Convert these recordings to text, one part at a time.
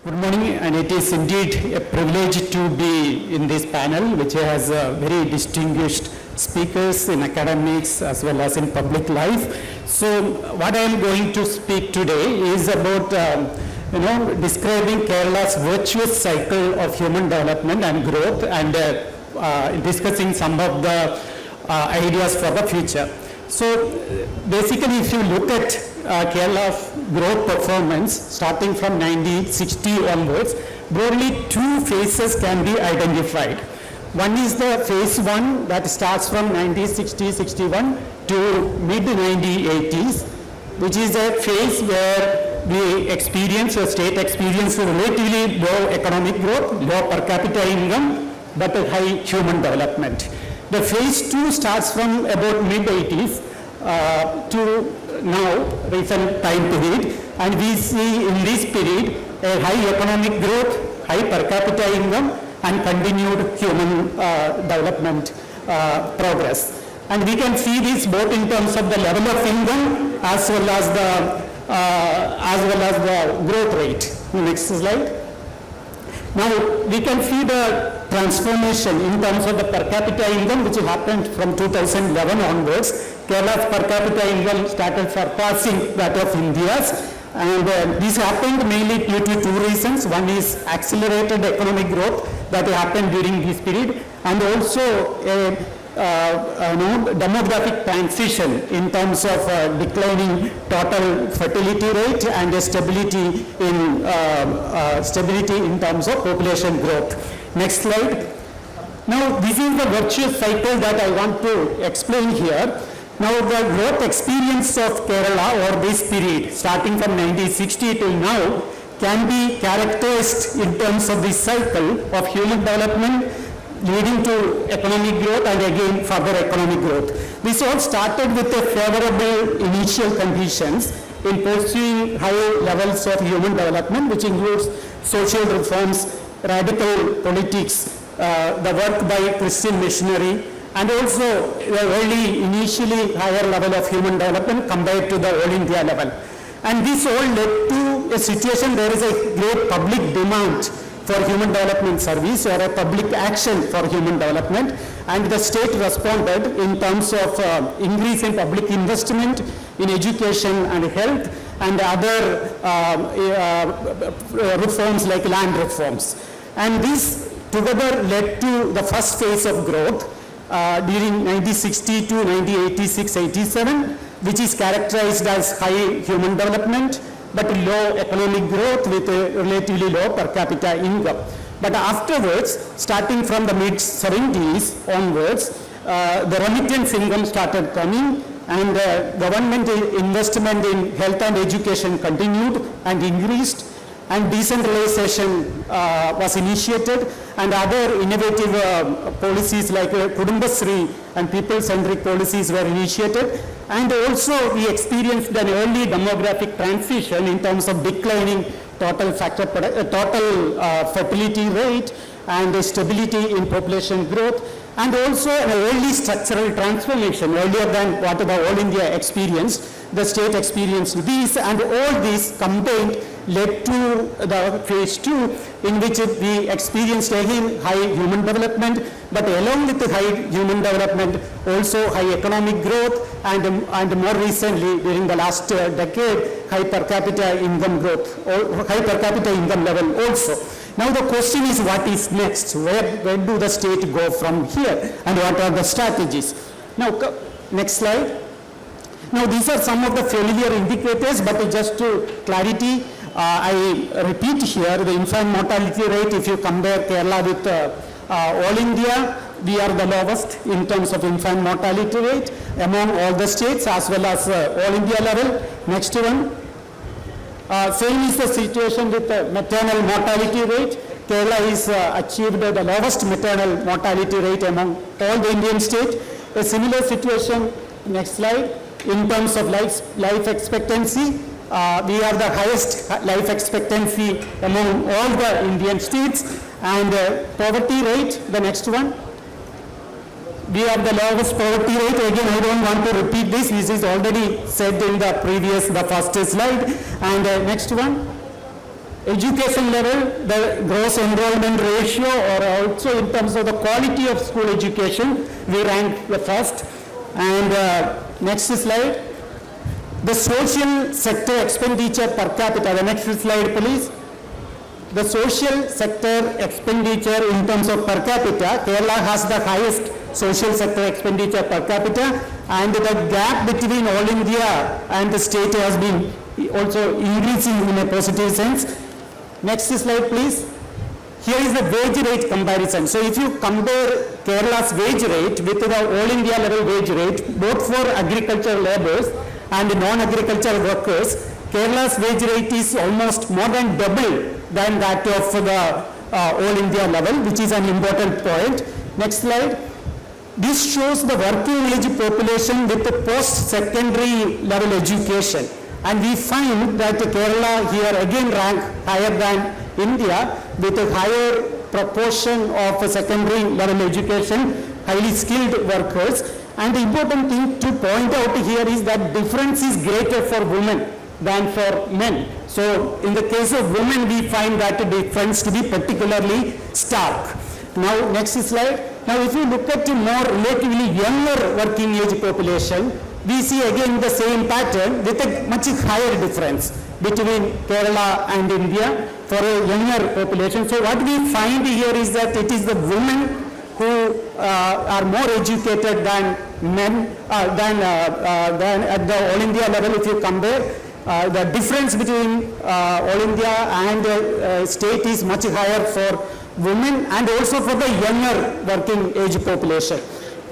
Good morning, and it is indeed a privilege to be in this panel, which has very distinguished speakers in academics as well as in public life. So, what I am going to speak today is about, describing Kerala's virtuous cycle of human development and growth, and discussing some of the ideas for the future. So, basically, if you look at Kerala's growth performance starting from 1960 onwards, broadly two phases can be identified. One is the phase one that starts from 1960-61 to mid-1980s, which is a phase where the state experienced relatively low economic growth, low per capita income, but a high human development. The phase two starts from about mid-80s to now, recent time period, and we see in this period a high economic growth, high per capita income, and continued human development progress. And we can see this both in terms of the level of income as well as the growth rate. Next slide. Now we can see the transformation in terms of the per capita income, which happened from 2011 onwards. Kerala's per capita income started surpassing that of India's, and this happened mainly due to two reasons. One is accelerated economic growth that happened during this period, and also a demographic transition in terms of declining total fertility rate and stability in terms of population growth. Next slide. Now, this is the virtuous cycle that I want to explain here. Now, the growth experience of Kerala over this period, starting from 1960 till now, can be characterized in terms of this cycle of human development leading to economic growth and again further economic growth. This all started with a favorable initial conditions in pursuing high levels of human development, which includes social reforms, radical politics, the work by Christian missionary, and also the early initially higher level of human development compared to the all India level. And this all led to a situation there is a great public demand for human development service or a public action for human development, and the state responded in terms of increase in public investment in education and health and other reforms like land reforms. And this together led to the first phase of growth during 1960 to 1986-87, which is characterized as high human development but low economic growth with a relatively low per capita income. But afterwards, starting from the mid-70s onwards, the remittance income started coming, and government investment in health and education continued and increased, and decentralization was initiated, and other innovative policies like Kudumbashree and people-centric policies were initiated. And also we experienced an early demographic transition in terms of declining total fertility rate and stability in population growth, and also an early structural transformation earlier than what the all India experienced. The state experienced these, and all these combined led to the phase two, in which we experienced again high human development, but along with the high human development also high economic growth, and more recently during the last decade high per capita income growth, or high per capita income level also. Now the question is, what is next? Where do the state go from here, and what are the strategies? Now, next slide. Now these are some of the familiar indicators, but just to clarity, I repeat here the infant mortality rate. If you compare Kerala with all India, we are the lowest in terms of infant mortality rate among all the states as well as all India level. Next one. Same is the situation with the maternal mortality rate. Kerala is achieved the lowest maternal mortality rate among all the Indian states. A similar situation, next slide, in terms of life expectancy. We are the highest life expectancy among all the Indian states, and poverty rate, the next one. We have the lowest poverty rate. Again, I don't want to repeat this. This is already said in the first slide. And next one. education level, the gross enrollment ratio, or also in terms of the quality of school education, we rank the first. And next slide. The social sector expenditure per capita. The next slide, please. The social sector expenditure in terms of per capita, Kerala has the highest social sector expenditure per capita, and the gap between all India and the state has been also increasing in a positive sense. Next slide, please. Here is the wage rate comparison. So if you compare Kerala's wage rate with the all India level wage rate, both for agricultural laborers and non-agricultural workers, Kerala's wage rate is almost more than double than that of the all India level, which is an important point. Next slide. This shows the working age population with the post-secondary level education. And we find that Kerala here again rank higher than India with a higher proportion of secondary level education, highly skilled workers. And the important thing to point out here is that difference is greater for women than for men. So in the case of women, we find that difference to be particularly stark. Now next slide. Now if you look at the more relatively younger working age population, we see again the same pattern with a much higher difference between Kerala and India for a younger population. So what we find here is that it is the women who are more educated than men, than at the all India level. If you compare, the difference between all India and state is much higher for women and also for the younger working age population.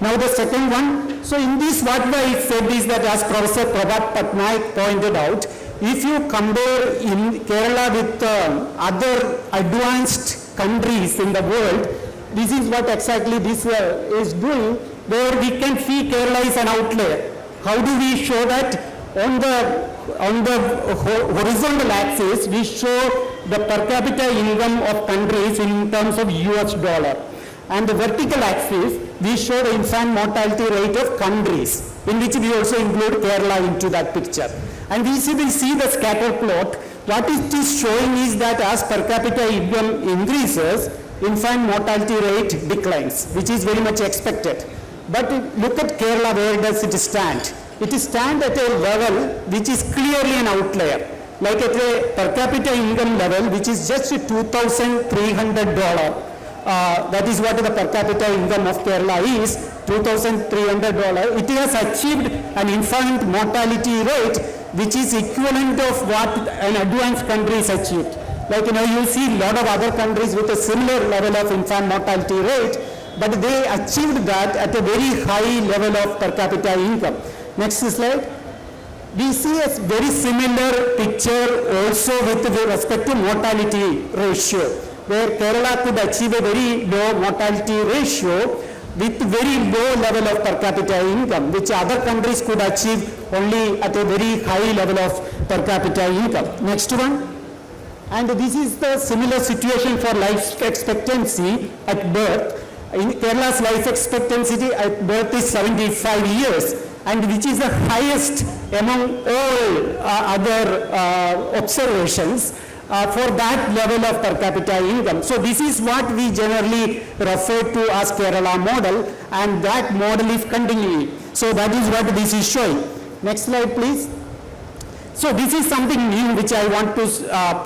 Now the second one, so in this what I said is that, as Professor Prabhat Patnaik pointed out, if you compare in Kerala with other advanced countries in the world, this is what exactly this is doing, where we can see Kerala is an outlier. How do we show that? On the horizontal axis, we show the per capita income of countries in terms of US dollar. And the vertical axis, we show the infant mortality rate of countries, in which we also include Kerala into that picture. And we see the scatter plot. What it is showing is that as per capita income increases, infant mortality rate declines, which is very much expected. But look at Kerala, where does it stand? It stands at a level which is clearly an outlier, like at a per capita income level, which is just $2,300. That is what the per capita income of Kerala is, $2,300. It has achieved an infant mortality rate which is equivalent of what an advanced country has achieved. Like, you see a lot of other countries with a similar level of infant mortality rate, but they achieved that at a very high level of per capita income. Next slide. We see a very similar picture also with respect to mortality ratio, where Kerala could achieve a very low mortality ratio with very low level of per capita income, which other countries could achieve only at a very high level of per capita income. Next one. And this is the similar situation for life expectancy at birth. In Kerala's life expectancy at birth is 75 years, and which is the highest among all other observations for that level of per capita income. So this is what we generally refer to as Kerala model, and that model is continuing. So that is what this is showing. Next slide, please. So this is something new which I want to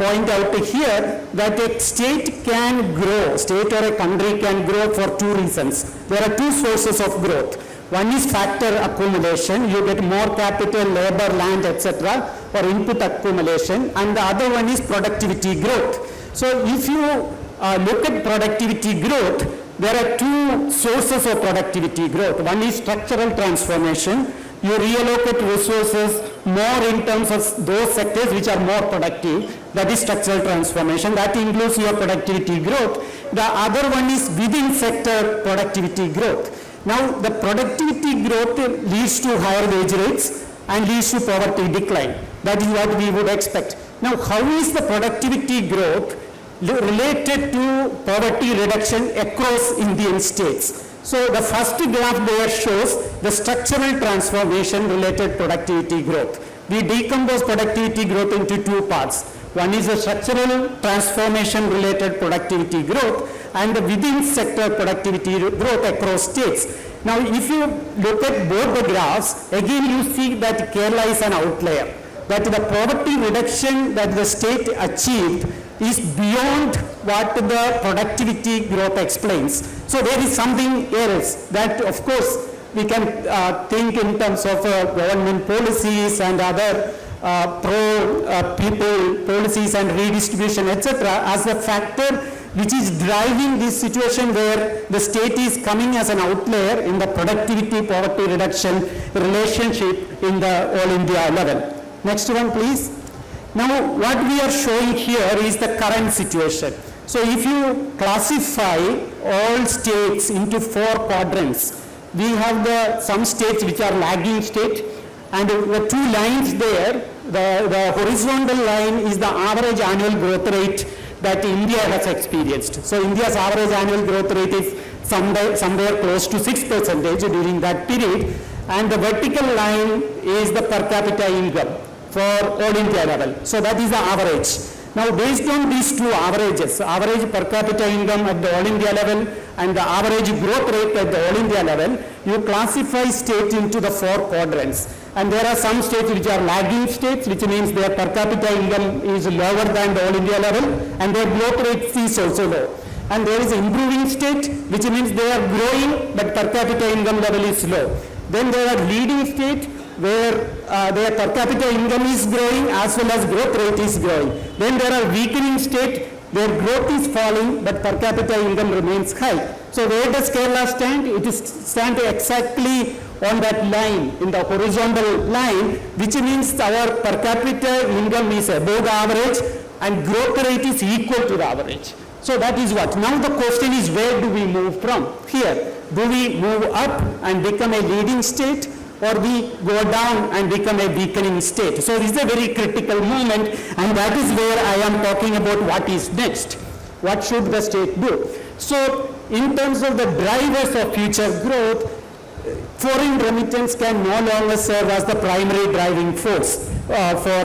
point out here, that a state can grow, state or a country can grow for two reasons. There are two sources of growth. One is factor accumulation, you get more capital, labor, land, etc., or input accumulation, and the other one is productivity growth. So if you look at productivity growth, there are two sources of productivity growth. One is structural transformation. You reallocate resources more in terms of those sectors which are more productive. That is structural transformation. That includes your productivity growth. The other one is within sector productivity growth. Now, the productivity growth leads to higher wage rates and leads to poverty decline. That is what we would expect. Now, how is the productivity growth related to poverty reduction across Indian states? So the first graph there shows the structural transformation related productivity growth. We decompose productivity growth into two parts. One is the structural transformation related productivity growth and the within sector productivity growth across states. Now, if you look at both the graphs, again you see that Kerala is an outlier, that the poverty reduction that the state achieved is beyond what the productivity growth explains. So there is something else that, of course, we can think in terms of government policies and other pro-people policies and redistribution, etc., as a factor which is driving this situation where the state is coming as an outlier in the productivity poverty reduction relationship in the all India level. Next one, please. Now, what we are showing here is the current situation. So if you classify all states into 4 quadrants, we have some states which are lagging state, and the 2 lines there, the horizontal line is the average annual growth rate that India has experienced. So India's average annual growth rate is somewhere close to 6% during that period, and the vertical line is the per capita income for all India level. So that is the average. Now, based on these 2 averages, average per capita income at the all India level and the average growth rate at the all India level, you classify state into the 4 quadrants. And there are some states which are lagging states, which means their per capita income is lower than the all India level, and their growth rate is also low. And there is improving state, which means they are growing, but per capita income level is low. Then there are leading state, where their per capita income is growing as well as growth rate is growing. Then there are weakening state, their growth is falling but per capita income remains high. So where does Kerala stand? It is stand exactly on that line, in the horizontal line, which means our per capita income is above the average and growth rate is equal to the average. So that is what. Now the question is, where do we move from? Here, do we move up and become a leading state, or we go down and become a weakening state? So this is a very critical moment, and that is where I am talking about what is next. What should the state do? So in terms of the drivers of future growth, foreign remittance can no longer serve as the primary driving force for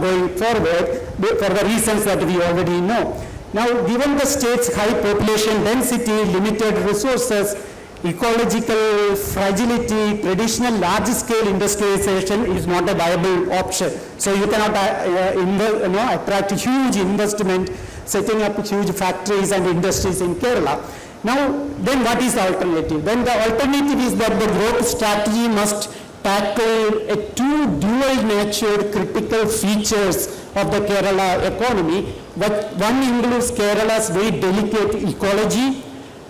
going forward for the reasons that we already know. Now, given the state's high population density, limited resources, ecological fragility, traditional large-scale industrialization is not a viable option. So you cannot attract huge investment, setting up huge factories and industries in Kerala. Now, then what is the alternative? Then the alternative is that the growth strategy must tackle 2 dual-natured critical features of the Kerala economy. But one includes Kerala's very delicate ecology.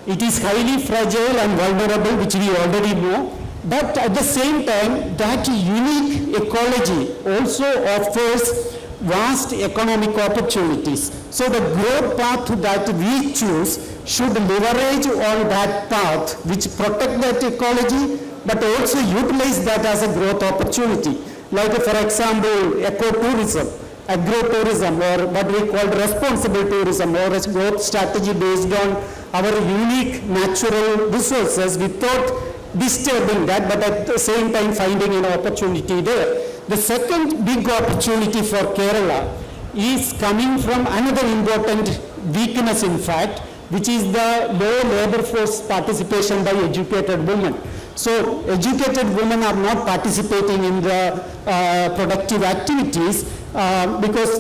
It is highly fragile and vulnerable, which we already know. But at the same time, that unique ecology also offers vast economic opportunities. So the growth path that we choose should leverage on that path, which protect that ecology, but also utilize that as a growth opportunity. Like, for example, ecotourism, agrotourism, or what we call responsible tourism, or a growth strategy based on our unique natural resources without disturbing that, but at the same time finding an opportunity there. The second big opportunity for Kerala is coming from another important weakness, in fact, which is the low labor force participation by educated women. So educated women are not participating in the productive activities because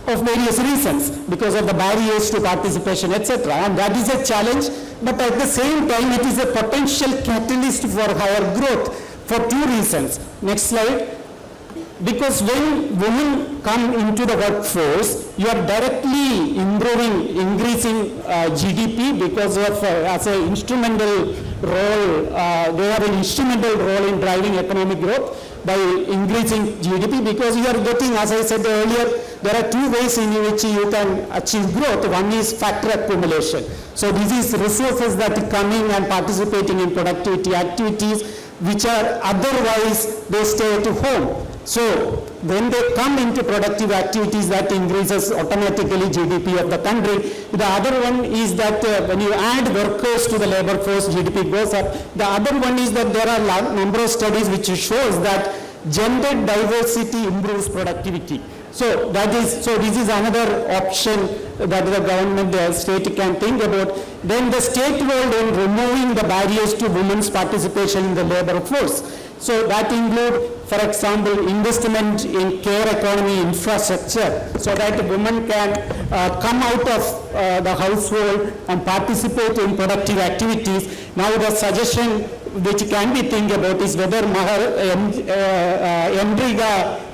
of various reasons, because of the barriers to participation, etc. And that is a challenge, but at the same time it is a potential catalyst for higher growth for 2 reasons. Next slide. Because when women come into the workforce, you are directly increasing GDP because of as an instrumental role, they have an instrumental role in driving economic growth by increasing GDP, because you are getting, as I said earlier, there are 2 ways in which you can achieve growth. One is factor accumulation. So this is resources that are coming and participating in productivity activities which are otherwise they stay at home. So when they come into productive activities, that increases automatically GDP of the country. The other one is that when you add workers to the labor force, GDP goes up. The other one is that there are a number of studies which shows that gender diversity improves productivity. So this is another option that the government, the state can think about. Then the state role in removing the barriers to women's participation in the labor force. So that include, for example, investment in care economy infrastructure, so that women can come out of the household and participate in productive activities. Now the suggestion which can be think about is whether MREGA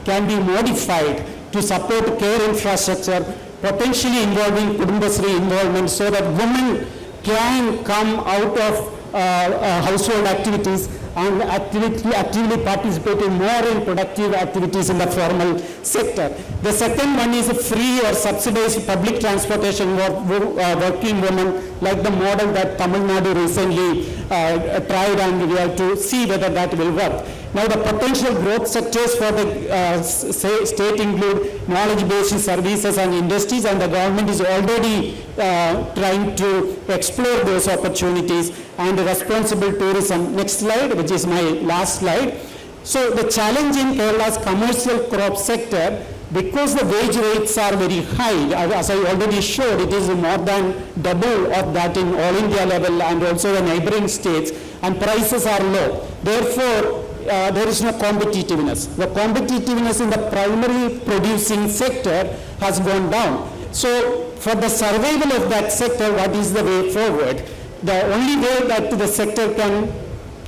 can be modified to support care infrastructure, potentially involving Kudumbashree involvement, so that women can come out of household activities and actively participate more in productive activities in the formal sector. The second one is a free or subsidized public transportation for working women, like the model that Tamil Nadu recently tried, and we have to see whether that will work. Now the potential growth sectors for the state include knowledge-based services and industries, and the government is already trying to explore those opportunities, and responsible tourism. Next slide, which is my last slide. So the challenge in Kerala's commercial crop sector, because the wage rates are very high, as I already showed, it is more than double of that in all India level and also the neighboring states, and prices are low. Therefore, there is no competitiveness. The competitiveness in the primary producing sector has gone down. So for the survival of that sector, what is the way forward? The only way that the sector can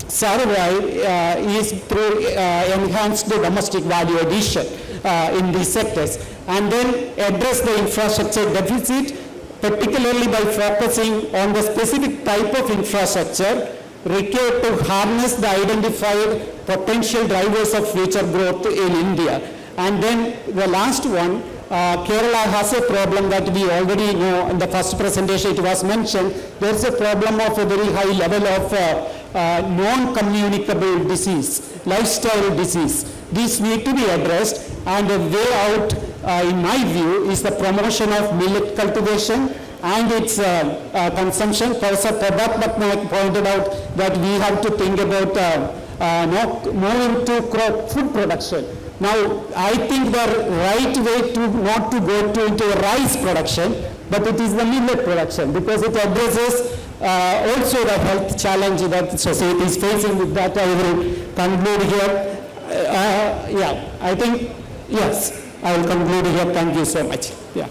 survive is through enhanced domestic value addition in these sectors, and then address the infrastructure deficit, particularly by focusing on the specific type of infrastructure required to harness the identified potential drivers of future growth in India. And then the last one, Kerala has a problem that we already know. In the first presentation it was mentioned, there is a problem of a very high level of non-communicable disease, lifestyle disease. These need to be addressed, and the way out, in my view, is the promotion of millet cultivation and its consumption. Professor Prabhat Patnaik pointed out that we have to think about moving to crop food production. Now, I think the right way to not to go into rice production, but it is the millet production, because it addresses also the health challenge that society is facing. With that, I will conclude here. I think, yes, I will conclude here. Thank you so much. Yeah.